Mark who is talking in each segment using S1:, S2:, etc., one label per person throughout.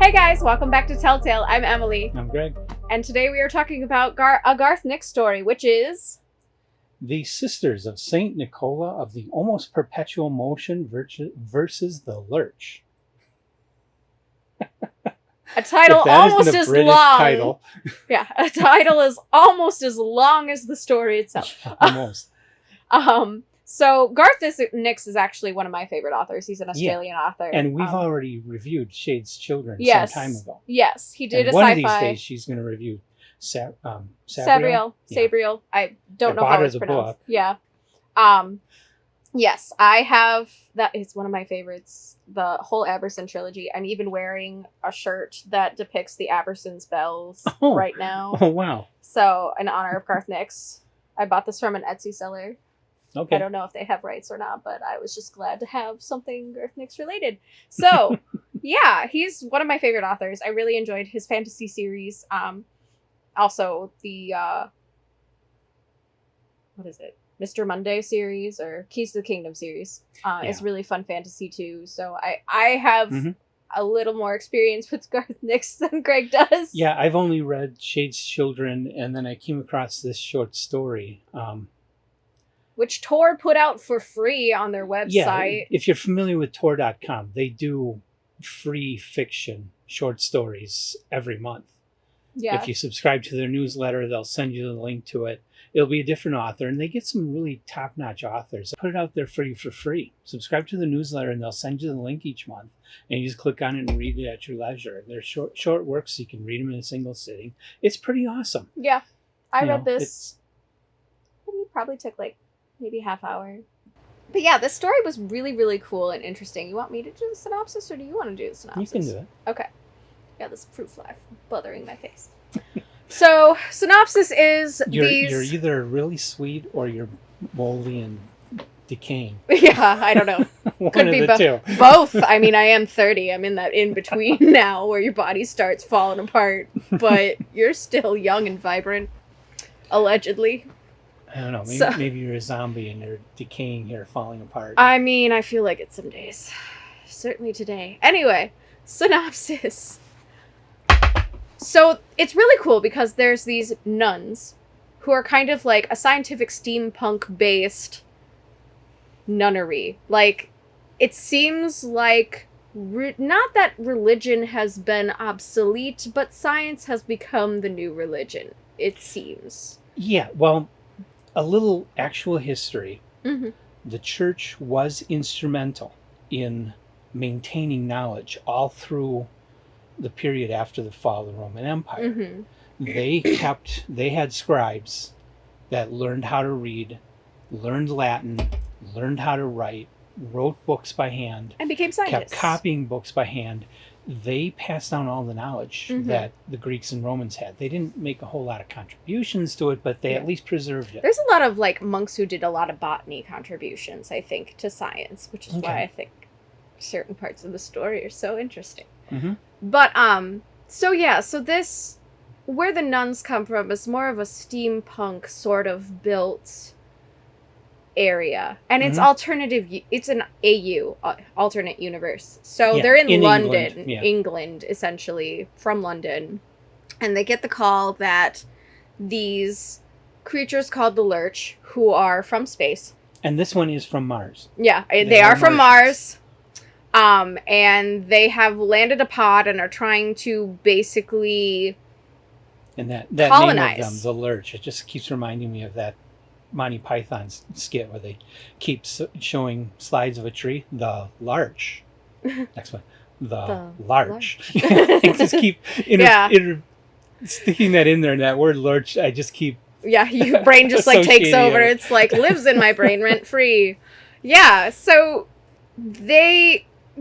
S1: Hey guys, welcome back to Telltale. I'm Emily.
S2: I'm Greg.
S1: And today we are talking about a Garth Nix story, which is...
S2: The Sisters of Saint Nicola of the Almost Perpetual Motion versus the Lurch.
S1: A title almost as
S2: British
S1: long.
S2: Title.
S1: Yeah, a title is almost as long as the story itself.
S2: Almost.
S1: So Garth Nix is actually one of my favorite authors. He's an Australian author.
S2: And we've already reviewed Shade's Children some time ago.
S1: Yes, he did
S2: and
S1: a
S2: one
S1: sci-fi.
S2: One of these days she's going to review
S1: Sabriel. Sabriel. I don't know how it's pronounced. Yeah. Yes, I have. That is one of my favorites. The whole Aberson trilogy. I'm even wearing a shirt that depicts the Aberson's bells right now.
S2: Oh, wow.
S1: So, in honor of Garth Nix, I bought this from an Etsy seller.
S2: Okay.
S1: I don't know if they have rights or not, but I was just glad to have something Garth Nix related. So, yeah, he's one of my favorite authors. I really enjoyed his fantasy series. Also, the, what is it? Mr. Monday series or Keys to the Kingdom series is really fun fantasy too. So I have a little more experience with Garth Nix than Greg does.
S2: Yeah, I've only read Shade's Children, and then I came across this short story.
S1: Which Tor put out for free on their website.
S2: Yeah, if you're familiar with Tor.com, they do free fiction short stories every month.
S1: Yeah.
S2: If you subscribe to their newsletter, they'll send you the link to it. It'll be a different author, and they get some really top-notch authors. Put it out there for you for free. Subscribe to the newsletter, and they'll send you the link each month, and you just click on it and read it at your leisure. They're short works, so you can read them in a single sitting. It's pretty awesome.
S1: Yeah. I read this. It probably took like maybe half hour. But yeah, this story was really, really cool and interesting. You want me to do the synopsis, or do you want to do the synopsis?
S2: You can do it.
S1: Okay. Got this fruit fly bothering my face. So, synopsis is
S2: You're either really sweet or you're moldy and decaying.
S1: Yeah, I don't know.
S2: Could be
S1: two. Both. I mean, I am 30. I'm in that in-between now where your body starts falling apart, but you're still young and vibrant, allegedly.
S2: I don't know. Maybe you're a zombie and you're decaying here, falling apart.
S1: I mean, I feel like it some days. Certainly today. Anyway, synopsis. So it's really cool because there's these nuns who are kind of like a scientific steampunk-based nunnery. Like, it seems like, not that religion has been obsolete, but science has become the new religion, it seems.
S2: Yeah, well, a little actual history.
S1: Mm-hmm.
S2: The church was instrumental in maintaining knowledge all through the period after the fall of the Roman Empire.
S1: Mm-hmm.
S2: They had scribes that learned how to read, learned Latin, learned how to write, wrote books by hand,
S1: and became scientists.
S2: Kept copying books by hand. They passed down all the knowledge that the Greeks and Romans had. They didn't make a whole lot of contributions to it, but they at least preserved it.
S1: There's a lot of like monks who did a lot of botany contributions, I think, to science, which is why I think certain parts of the story are so interesting.
S2: Mm-hmm.
S1: But so this, where the nuns come from, is more of a steampunk sort of built area, and it's alternative. It's an AU, alternate universe. So they're in London, England, essentially from London, and they get the call that these creatures called the Lurch, who are from space.
S2: And this one is from Mars.
S1: Yeah, they are from Mars. And they have landed a pod and are trying to basically
S2: and that
S1: colonize.
S2: Name of them, the Lurch, it just keeps reminding me of that Monty Python skit where they keep showing slides of a tree. The Lurch. Next one. The Lurch. I just keep sticking that in there, and that word Lurch, I just keep...
S1: Yeah, your brain just like takes over. It's like, lives in my brain rent free. Yeah, so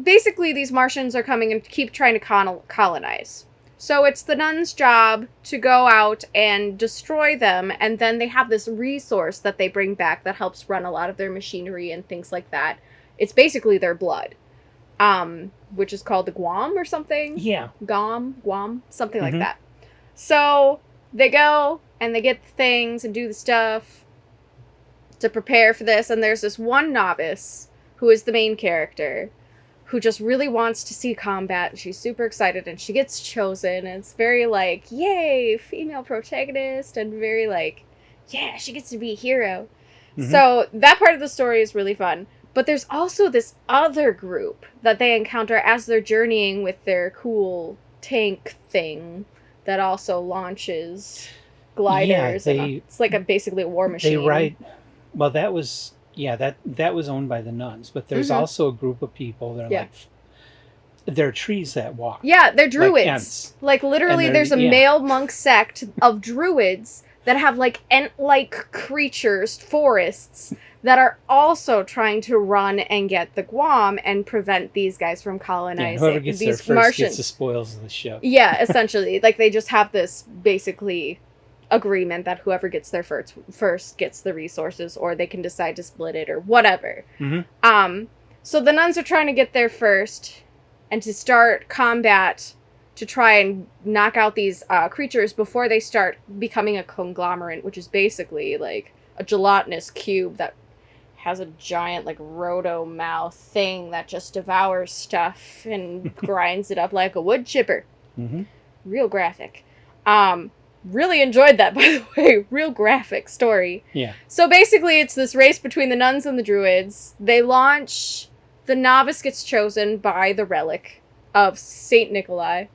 S1: basically these Martians are coming and keep trying to colonize. So it's the nuns' job to go out and destroy them, and then they have this resource that they bring back that helps run a lot of their machinery and things like that. It's basically their blood, which is called the Guam or something.
S2: Yeah.
S1: Guam, something like that. So they go and they get the things and do the stuff to prepare for this, and there's this one novice who is the main character, who just really wants to see combat. And she's super excited, and she gets chosen. And it's very like, yay, female protagonist, and very like, yeah, she gets to be a hero.
S2: Mhm.
S1: So that part of the story is really fun. But there's also this other group that they encounter as they're journeying with their cool tank thing that also launches gliders. It's like basically a war machine.
S2: They ride. Well, that was that was owned by the nuns, but there's also a group of people. They're like they're trees that walk.
S1: Yeah, they're druids.
S2: Like ants.
S1: Like literally, there's a male monk sect of druids that have like ant-like creatures, forests, that are also trying to run and get the Guam and prevent these guys from colonizing.
S2: Whoever gets
S1: these
S2: there first
S1: Martians.
S2: gets the spoils of the ship.
S1: Yeah, essentially. Like, they just have this, basically, agreement that whoever gets there first gets the resources, or they can decide to split it, or whatever.
S2: Mm-hmm.
S1: So the nuns are trying to get there first, and to start combat to try and knock out these creatures before they start becoming a conglomerate, which is basically, like, a gelatinous cube that has a giant, like, roto-mouth thing that just devours stuff and grinds it up like a wood chipper.
S2: Mm-hmm.
S1: Real graphic. Really enjoyed that, by the way. Real graphic story.
S2: Yeah.
S1: So basically, it's this race between the nuns and the druids. They launch... The novice gets chosen by the relic of Saint Nicola,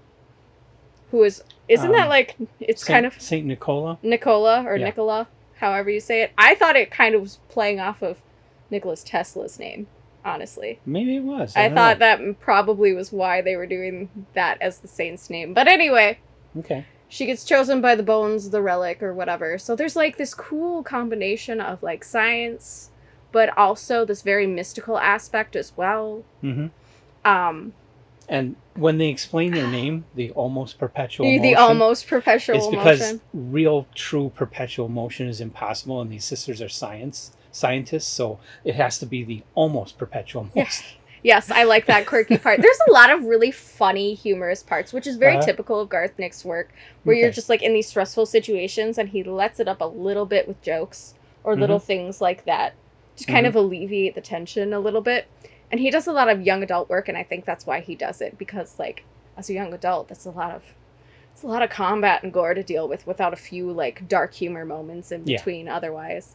S1: who is... Isn't that, like... It's kind of...
S2: Saint Nicola?
S1: Nicola, or Nicola, however you say it. I thought it kind of was playing off of Nikola Tesla's name, honestly.
S2: Maybe it was.
S1: I thought that probably was why they were doing that as the saint's name. But anyway.
S2: Okay.
S1: She gets chosen by the bones, the relic, or whatever. So there's, like, this cool combination of, like, science, but also this very mystical aspect as well.
S2: Mm-hmm. And when they explain their name, the almost perpetual motion...
S1: The almost perpetual
S2: motion... It's because real, true perpetual motion is impossible, and these sisters are scientists, so it has to be the almost perpetual motion.
S1: Yes, I like that quirky part. There's a lot of really funny, humorous parts, which is very typical of Garth Nix' work, where you're just, like, in these stressful situations, and he lets it up a little bit with jokes, or little things like that, to kind of alleviate the tension a little bit. And he does a lot of young adult work, and I think that's why he does it, because, like, as a young adult, it's a lot of combat and gore to deal with without a few, like, dark humor moments in between otherwise.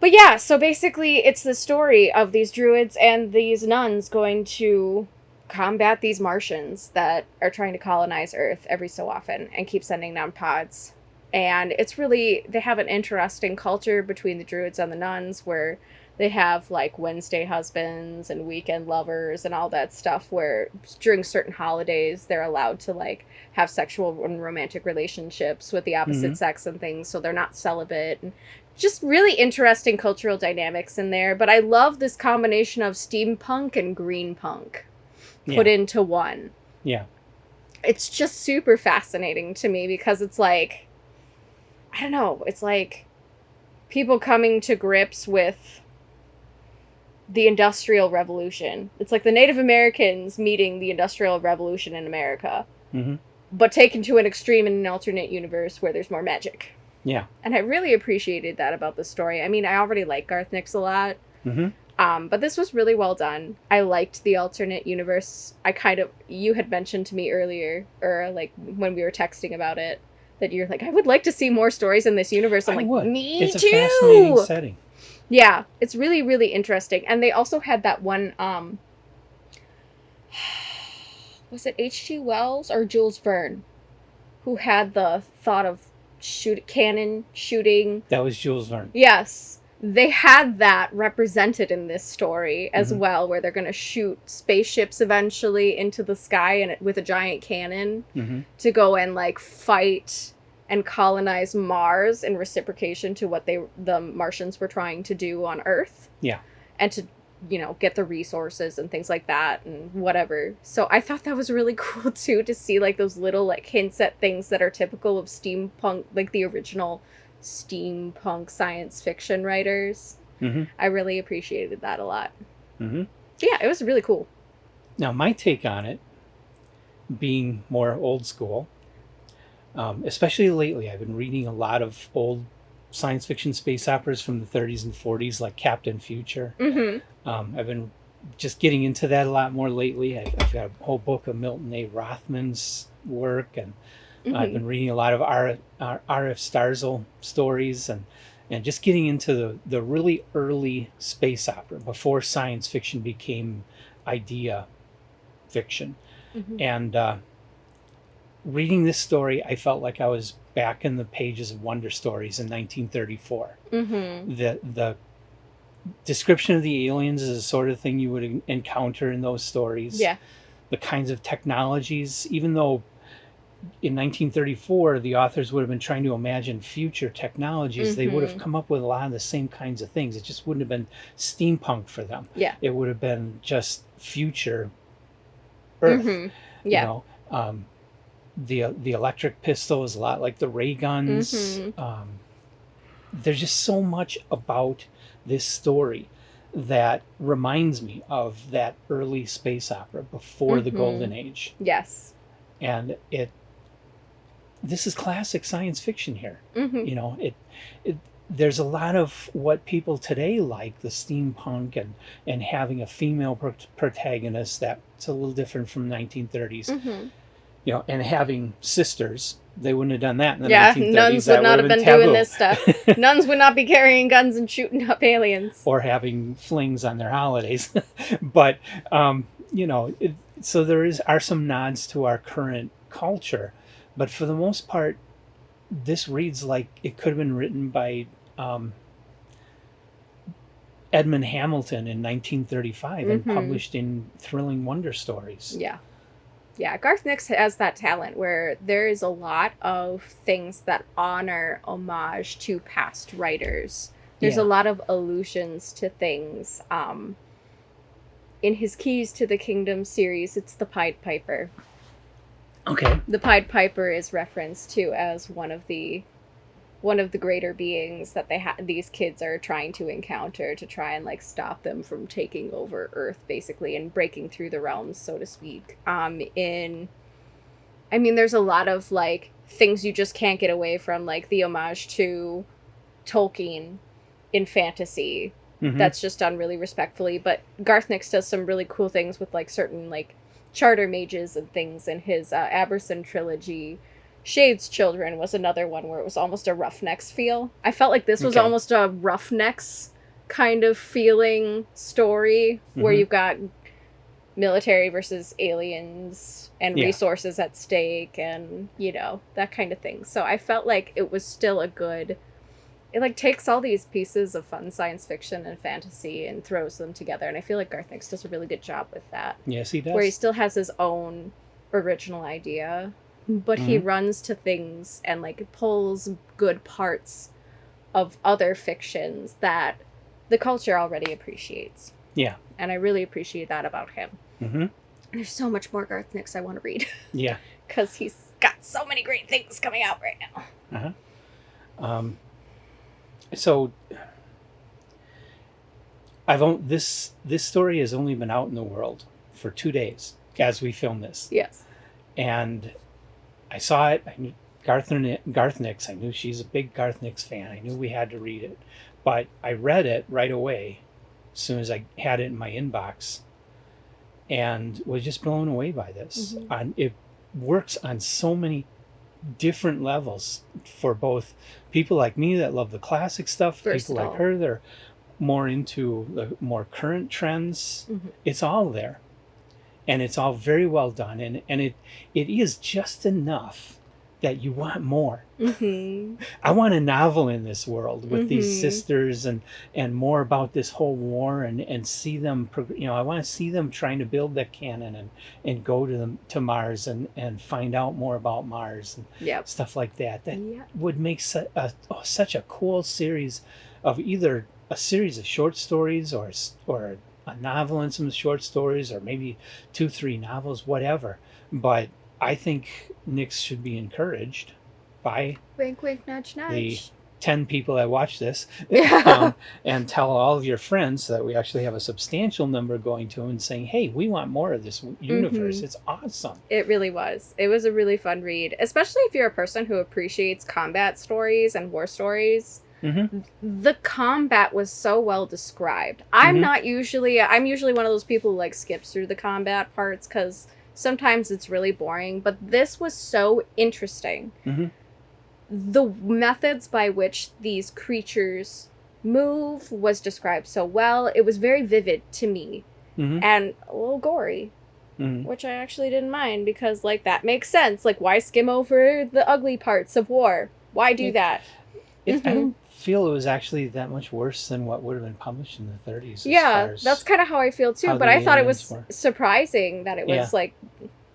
S1: But yeah, so basically it's the story of these druids and these nuns going to combat these Martians that are trying to colonize Earth every so often and keep sending down pods. And it's really, they have an interesting culture between the druids and the nuns where they have, like, Wednesday husbands and weekend lovers and all that stuff, where during certain holidays they're allowed to, like, have sexual and romantic relationships with the opposite sex and things, so they're not celibate. And just really interesting cultural dynamics in there. But I love this combination of steampunk and green punk put into one.
S2: Yeah.
S1: It's just super fascinating to me because it's like, I don't know, it's like people coming to grips with the Industrial Revolution. It's like the Native Americans meeting the Industrial Revolution in America, but taken to an extreme in an alternate universe where there's more magic.
S2: Yeah. And
S1: I really appreciated that about the story. I mean, I already like Garth Nix a lot. But this was really well done. I liked the alternate universe. You had mentioned to me earlier, or like when we were texting about it, that you're like, I would like to see more stories in this universe. I'm like, me too!
S2: It's a fascinating setting.
S1: Yeah, it's really, really interesting. And they also had that one, was it H.G. Wells or Jules Verne, who had the thought of cannon shooting.
S2: That was Jules Verne.
S1: Yes. They had that represented in this story as well, where they're going to shoot spaceships eventually into the sky and with a giant cannon to go and, like, fight and colonize Mars in reciprocation to what the Martians were trying to do on Earth. Yeah. And to, you know, get the resources and things like that and whatever. So I thought that was really cool too, to see, like, those little, like, hints at things that are typical of steampunk, like the original steampunk science fiction writers. I really appreciated that a lot. Yeah, it was really cool.
S2: Now, my take on it, being more old school, especially lately, I've been reading a lot of old science fiction space operas from the 30s and 40s, like Captain Future. I've been just getting into that a lot more lately. I've got a whole book of Milton A. Rothman's work, and I've been reading a lot of R.F. Starzl stories, and just getting into the really early space opera before science fiction became idea fiction. And reading this story, I felt like I was back in the pages of Wonder Stories in 1934. The description of the aliens is the sort of thing you would encounter in those stories.
S1: Yeah.
S2: The kinds of technologies, even though in 1934 the authors would have been trying to imagine future technologies, they would have come up with a lot of the same kinds of things. It just wouldn't have been steampunk for them.
S1: Yeah.
S2: It would have been just future Earth.
S1: Yeah.
S2: You know, the electric pistol is a lot like the ray guns. There's just so much about this story that reminds me of that early space opera before the golden age.
S1: Yes.
S2: And this is classic science fiction here. You know, there's a lot of what people today like, the steampunk and having a female protagonist that's a little different from 1930s. You know, and having sisters. They wouldn't have done that in the 1930s.
S1: Nuns would not have been doing this stuff. Nuns would not be carrying guns and shooting up aliens.
S2: Or having flings on their holidays. But, you know, so there are some nods to our current culture. But for the most part, this reads like it could have been written by Edmund Hamilton in 1935 and published in Thrilling Wonder Stories.
S1: Yeah. Yeah, Garth Nix has that talent where there is a lot of things that honor homage to past writers. There's a lot of allusions to things. In his Keys to the Kingdom series, it's the Pied Piper.
S2: Okay.
S1: The Pied Piper is referenced to as one of the greater beings that these kids are trying to encounter to try and like stop them from taking over Earth, basically, and breaking through the realms, so to speak. There's a lot of like things you just can't get away from, like the homage to Tolkien in fantasy. That's just done really respectfully. But Garth Nix does some really cool things with like certain like charter mages and things in his Aberson trilogy. Shade's Children was another one where it was almost a Roughnecks feel. I felt like this was almost a Roughnecks kind of feeling story where you've got military versus aliens and resources at stake and, you know, that kind of thing. So I felt like it was still a good... It, like, takes all these pieces of fun science fiction and fantasy and throws them together. And I feel like Garth Nix does a really good job with that.
S2: Yes, he does.
S1: Where he still has his own original idea, but he runs to things and like pulls good parts of other fictions that the culture already appreciates.
S2: Yeah.
S1: And I really appreciate that about him. There's so much more Garth Nix I want to read. Yeah. Because he's got so many great things coming out right now.
S2: So this story has only been out in the world for 2 days as we film this.
S1: Yes. And
S2: I saw it. I knew Garth Nix. I knew she's a big Garth Nix fan. I knew we had to read it. But I read it right away as soon as I had it in my inbox and was just blown away by this. It works on so many different levels for both people like me that love the classic stuff, people like her that are more into the more current trends. It's all there. And it's all very well done. And it is just enough that you want more. I want a novel in this world with these sisters and more about this whole war and see them, I want to see them trying to build that cannon and go to Mars and find out more about Mars and stuff like that. That would make such a cool series of either a series of short stories or a novel and some short stories, or maybe 2-3 novels, whatever. But I think Nix should be encouraged by
S1: wink, wink, nudge, nudge.
S2: The 10 people that watch this and tell all of your friends so that we actually have a substantial number going to them and saying, hey, we want more of this universe. It's awesome.
S1: It really was. It was a really fun read, especially if you're a person who appreciates combat stories and war stories. The combat was so well described. I'm usually one of those people who like skips through the combat parts because sometimes it's really boring, but this was so interesting. The methods by which these creatures move was described so well. It was very vivid to me and a little gory, which I actually didn't mind because, like, that makes sense. Like, why skim over the ugly parts of war? Why do that?
S2: I don't feel it was actually that much worse than what would have been published in the 30s.
S1: Yeah, that's kind of how I feel too. But I thought it was surprising that it was like,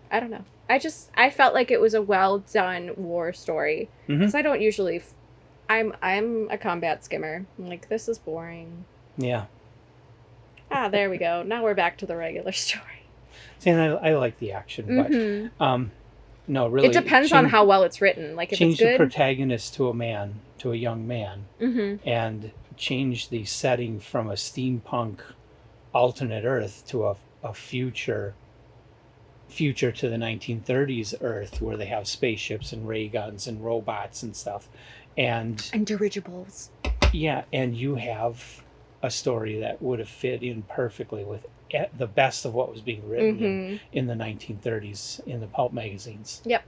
S1: I don't know. I felt like it was a well done war story because I don't usually. I'm a combat skimmer. I'm like, this is boring.
S2: Yeah.
S1: There we go. Now we're back to the regular story.
S2: See, and I like the action, but no, really,
S1: it depends on how well it's written. Like, if
S2: change
S1: it's good,
S2: the protagonist to a young man, and change the setting from a steampunk alternate Earth to a future to the 1930s Earth where they have spaceships and ray guns and robots and stuff, and
S1: dirigibles.
S2: Yeah, and you have a story that would have fit in perfectly with the best of what was being written in the 1930s in the pulp magazines. Yep.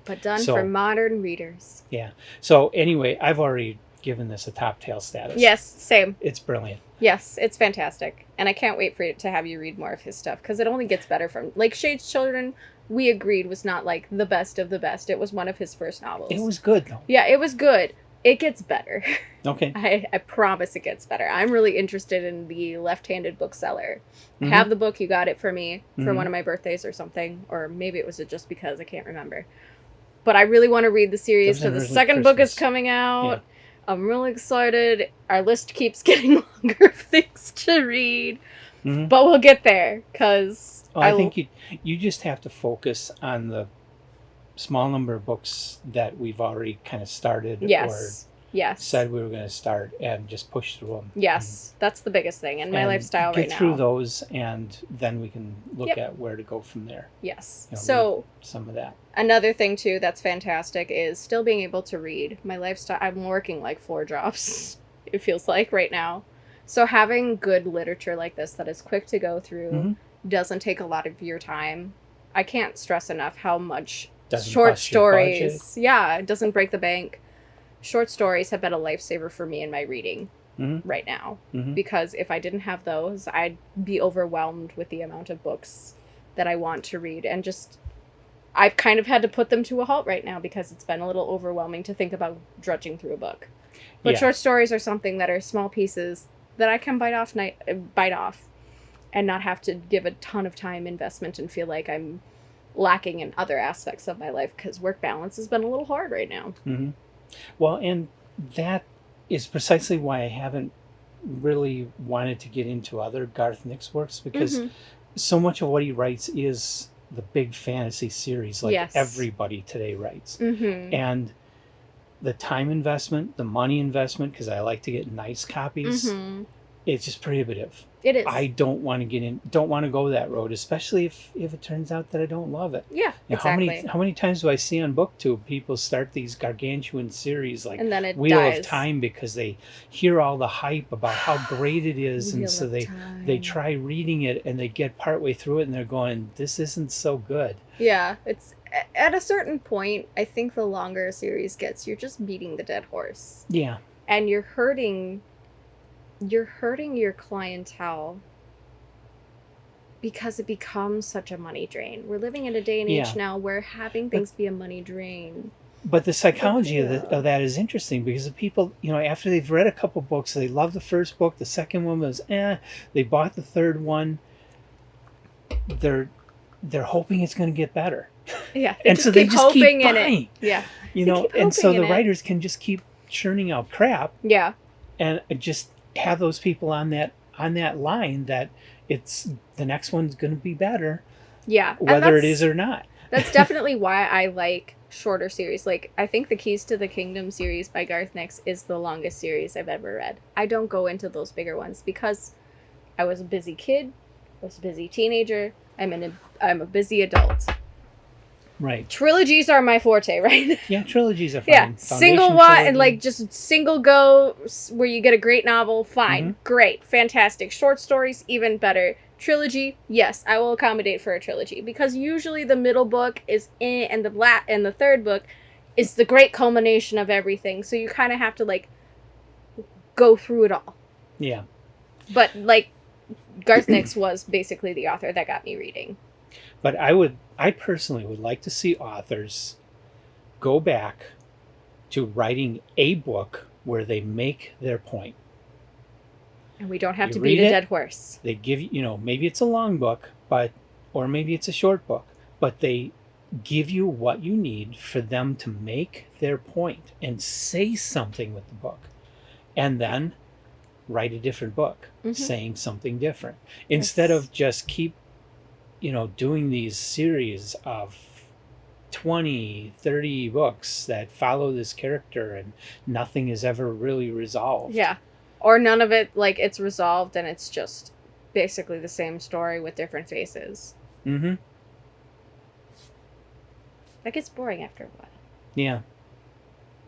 S1: But done for modern readers.
S2: Yeah. So anyway, I've already given this a top tail status.
S1: Yes, same.
S2: It's brilliant.
S1: Yes, it's fantastic. And I can't wait for it to have you read more of his stuff because it only gets better from... Like, Shade's Children, we agreed, was not, like, the best of the best. It was one of his first novels.
S2: It was good, though.
S1: Yeah, it was good. It gets better.
S2: Okay.
S1: I promise it gets better. I'm really interested in the Left-Handed Bookseller. I have the book. You got it for me for one of my birthdays or something. Or maybe it was just because. I can't remember. But I really want to read the series. So the second book is coming out. Yeah. I'm really excited. Our list keeps getting longer of things to read. But we'll get there. Because
S2: I think you just have to focus on the small number of books that we've already kind of started or said we were going to start and just push through them.
S1: Yes, that's the biggest thing in my lifestyle right now.
S2: Get through those and then we can look at where to go from there.
S1: Yes. So
S2: some of that.
S1: Another thing too that's fantastic is still being able to read. My lifestyle, I'm working like 4 jobs, it feels like right now. So having good literature like this that is quick to go through, doesn't take a lot of your time. I can't stress enough how much short stories. Yeah, it doesn't break the bank. Short stories have been a lifesaver for me in my reading right now. Because if I didn't have those, I'd be overwhelmed with the amount of books that I want to read. And just, I've kind of had to put them to a halt right now because it's been a little overwhelming to think about drudging through a book. But short stories are something that are small pieces that I can bite off and not have to give a ton of time investment and feel like I'm lacking in other aspects of my life because work balance has been a little hard right now.
S2: Well, and that is precisely why I haven't really wanted to get into other Garth Nix works because so much of what he writes is the big fantasy series like everybody today writes. And the time investment, the money investment, because I like to get nice copies, it's just prohibitive.
S1: It is.
S2: I don't want to go that road, especially if it turns out that I don't love it.
S1: Yeah, exactly.
S2: How many times do I see on BookTube people start these gargantuan series like
S1: and then it
S2: Wheel
S1: dies.
S2: of Time because they hear all the hype about how great it is, and so they try reading it and they get partway through it and they're going, this isn't so good.
S1: Yeah, it's at a certain point, I think the longer a series gets, you're just beating the dead horse.
S2: Yeah.
S1: And you're hurting your clientele because it becomes such a money drain. We're living in a day and age now where having things be a money drain.
S2: But the psychology of that is interesting because the people, after they've read a couple books, they love the first book, the second one was they bought the third one. They're hoping it's going to get better.
S1: Yeah.
S2: And so they just keep buying.
S1: Yeah.
S2: And so the writers can just keep churning out crap.
S1: Yeah.
S2: And just have those people on that line that it's the next one's going to be better.
S1: Yeah.
S2: Whether it is or not.
S1: That's definitely why I like shorter series. Like, I think the Keys to the Kingdom series by Garth Nix is the longest series I've ever read. I don't go into those bigger ones because I was a busy kid, I was a busy teenager, I'm a busy adult.
S2: Right.
S1: Trilogies are my forte, right?
S2: Yeah, trilogies are fine.
S1: Yeah, single
S2: Foundation
S1: one
S2: trilogy.
S1: and like just single go where you get a great novel, fine, great, fantastic. Short stories, even better. Trilogy, yes, I will accommodate for a trilogy because usually the middle book is and the third book is the great culmination of everything. So you kind of have to like go through it all.
S2: Yeah.
S1: But like Garth Nix was basically the author that got me reading.
S2: But I personally would like to see authors go back to writing a book where they make their point.
S1: And we don't have
S2: You
S1: to beat a
S2: read it,
S1: dead horse.
S2: They give you, maybe it's a long book, or maybe it's a short book, but they give you what you need for them to make their point and say something with the book. And then write a different book saying something different. Instead of just keep doing these series of 20, 30 books that follow this character and nothing is ever really resolved.
S1: Yeah. Or none of it, like, it's resolved and it's just basically the same story with different faces.
S2: Mm-hmm.
S1: That gets boring after a while.
S2: Yeah.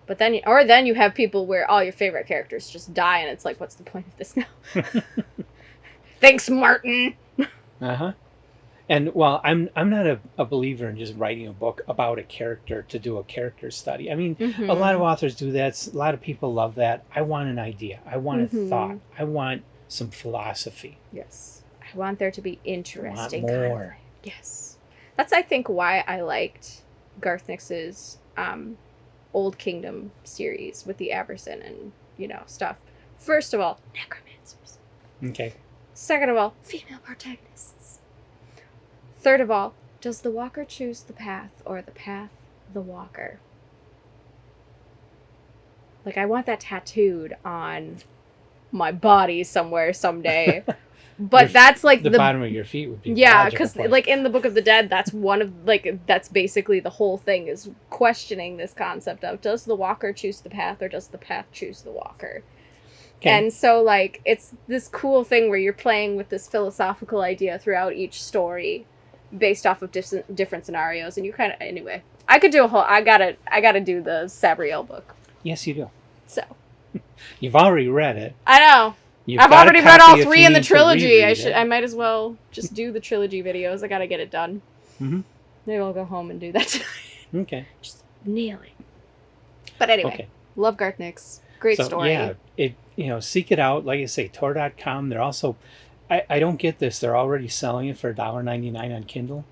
S1: But then you have people where all your favorite characters just die and it's like, what's the point of this now? Thanks, Martin!
S2: Uh-huh. And while I'm not a believer in just writing a book about a character to do a character study. I mean, a lot of authors do that. A lot of people love that. I want an idea. I want a thought. I want some philosophy.
S1: Yes. I want there to be interesting
S2: more.
S1: conflict. Yes. That's, I think, why I liked Garth Nix's Old Kingdom series with the Aberson and, stuff. First of all, necromancers.
S2: Okay.
S1: Second of all, female protagonists. Third of all, does the walker choose the path or the path the walker? Like, I want that tattooed on my body somewhere someday. But that's like
S2: the bottom of your feet would be
S1: because like in the Book of the Dead, that's that's basically the whole thing is questioning this concept of does the walker choose the path or does the path choose the walker? Okay. And so like it's this cool thing where you're playing with this philosophical idea throughout each story based off of different scenarios, and you kind of anyway. I could do a whole. I gotta do the Sabriel book.
S2: Yes, you do.
S1: So
S2: you've already read it.
S1: I know. I've already read all 3 in the trilogy. I might as well just do the trilogy videos. I gotta get it done. Maybe I'll go home and do that tonight.
S2: Okay.
S1: Just nail it. But anyway, love Garth Nix. Great story.
S2: Yeah, seek it out. Like I say, Tor.com. They're also, I don't get this. They're already selling it for $1.99 on Kindle.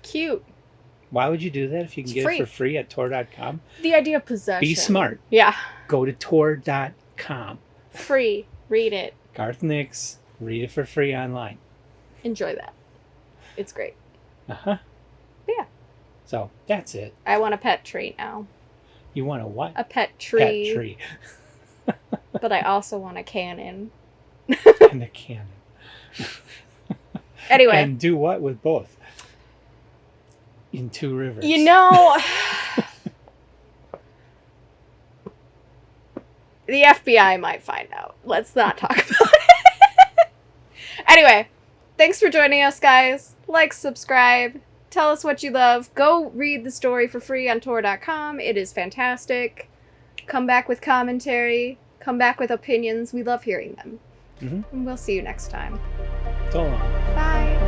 S1: Cute.
S2: Why would you do that if you can get it for free at Tor.com?
S1: The idea of possession.
S2: Be smart.
S1: Yeah.
S2: Go to Tor.com.
S1: Free. Read it.
S2: Garth Nix. Read it for free online.
S1: Enjoy that. It's great.
S2: Uh-huh.
S1: Yeah.
S2: So, that's it.
S1: I want a pet tree now.
S2: You want a what?
S1: A pet tree.
S2: Pet tree.
S1: But I also want a cannon.
S2: And a cannon.
S1: Anyway.
S2: And do what with both? In 2 rivers.
S1: The FBI might find out. Let's not talk about it. Anyway, thanks for joining us, guys. Like, subscribe, tell us what you love. Go read the story for free on Tor.com. It is fantastic. Come back with commentary. Come back with opinions. We love hearing them. And we'll see you next time.
S2: So long.
S1: Bye.